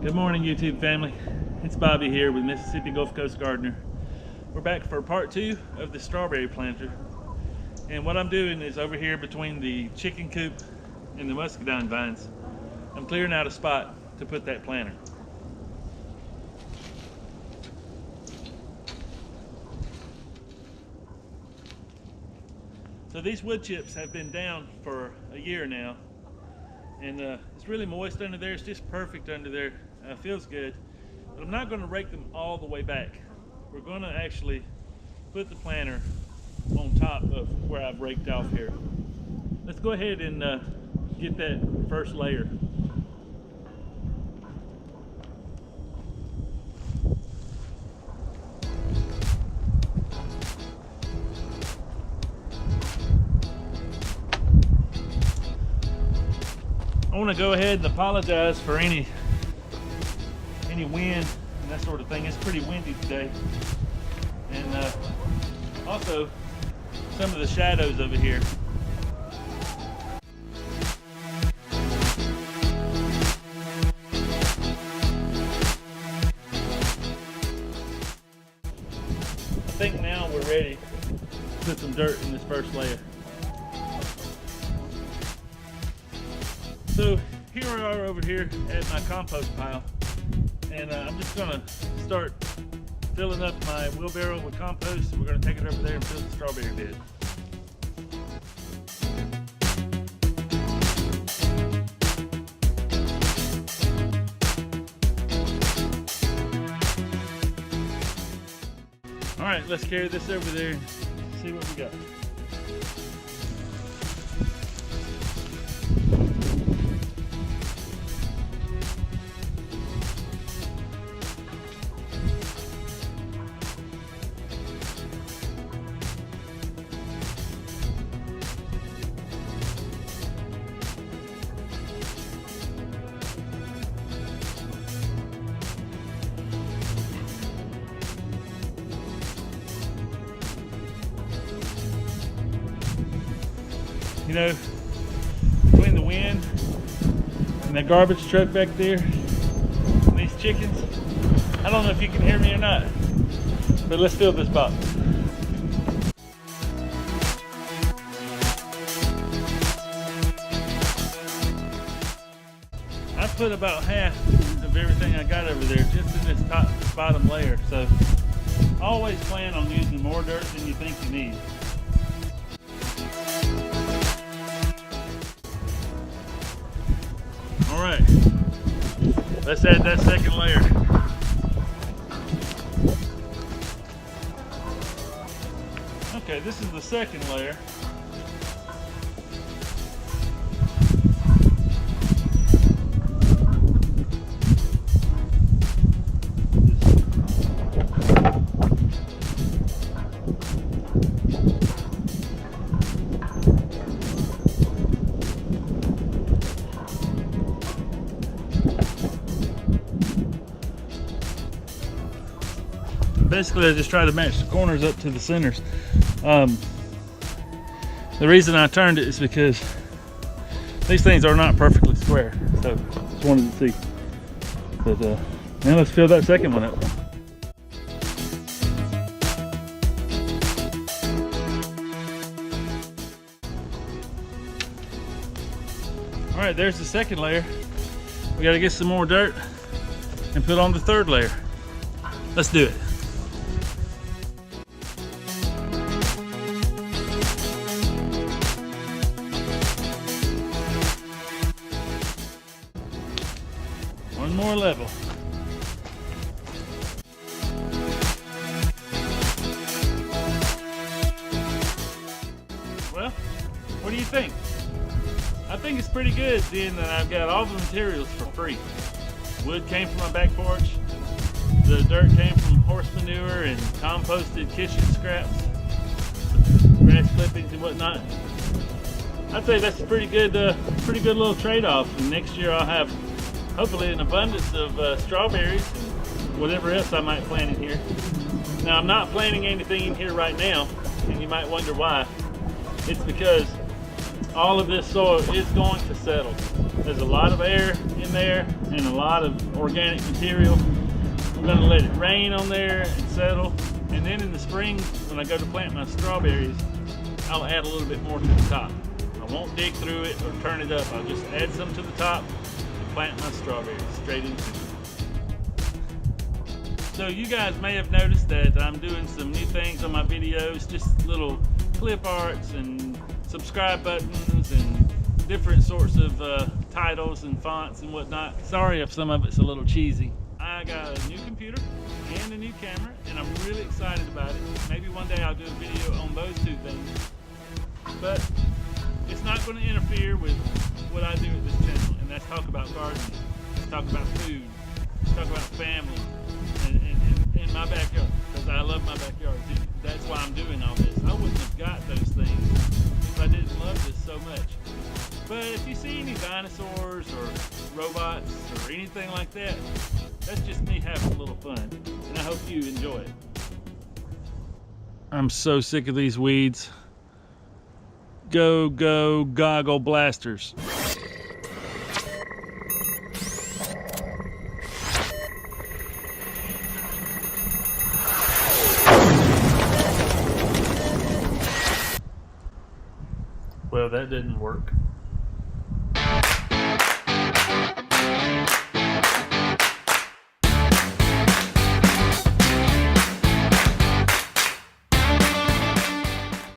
Good morning, YouTube family. It's Bobby here with Mississippi Gulf Coast Gardener. We're back for part 2 of the strawberry planter. And what I'm doing is over here between the chicken coop and the muscadine vines, I'm clearing out a spot to put that planter. So these wood chips have been down for a year now, and it's really moist under there. It's just perfect under there. Feels good, but I'm not going to rake them all the way back. We're going to actually put the planter on top of where I've raked off here. Let's go ahead and get that first layer. I want to go ahead and apologize for any wind and that sort of thing. It's pretty windy today, and also some of the shadows over here. I think now we're ready to put some dirt in this first layer. So here we are over here at my compost pile, and I'm just gonna start filling up my wheelbarrow with compost, and we're gonna take it over there and fill the strawberry bed. All right, let's carry this over there and see what we got. You know, between the wind and that garbage truck back there and these chickens, I don't know if you can hear me or not, but let's fill this box. I put about half of everything I got over there just in this bottom layer, so always plan on using more dirt than you think you need. All right, let's add that second layer. Okay, this is the second layer. Basically, I just try to match the corners up to the centers. The reason I turned it is because these things are not perfectly square. So just wanted to see. But now let's fill that second one up. All right, there's the second layer. We got to get some more dirt and put on the third layer. Let's do it. One more level. Well, what do you think? I think it's pretty good seeing that I've got all the materials for free. Wood came from my back porch. The dirt came from horse manure and composted kitchen scraps, grass clippings and whatnot. I'd say that's a pretty good little trade-off. And next year I'll have hopefully an abundance of strawberries and whatever else I might plant in here. Now I'm not planting anything in here right now, and you might wonder why. It's because all of this soil is going to settle. There's a lot of air in there and a lot of organic material. I'm going to let it rain on there and settle. And then in the spring, when I go to plant my strawberries, I'll add a little bit more to the top. I won't dig through it or turn it up. I'll just add some to the top and plant my strawberries straight into it. So you guys may have noticed that I'm doing some new things on my videos, just little clip arts and subscribe buttons and different sorts of titles and fonts and whatnot. Sorry if some of it's a little cheesy. I got a new computer and a new camera, and I'm really excited about it. Maybe one day I'll do a video on those two things. But it's not going to interfere with what I do at this channel, and that's talk about gardening, let's talk about food, let's talk about family, and my backyard, because I love my backyard too. That's why I'm doing all this. I wouldn't have got those things if I didn't love this so much. But if you see any dinosaurs or robots or anything like that, that's just me having a little fun, and I hope you enjoy it. I'm so sick of these weeds. Go, go, goggle blasters. Well, that didn't work.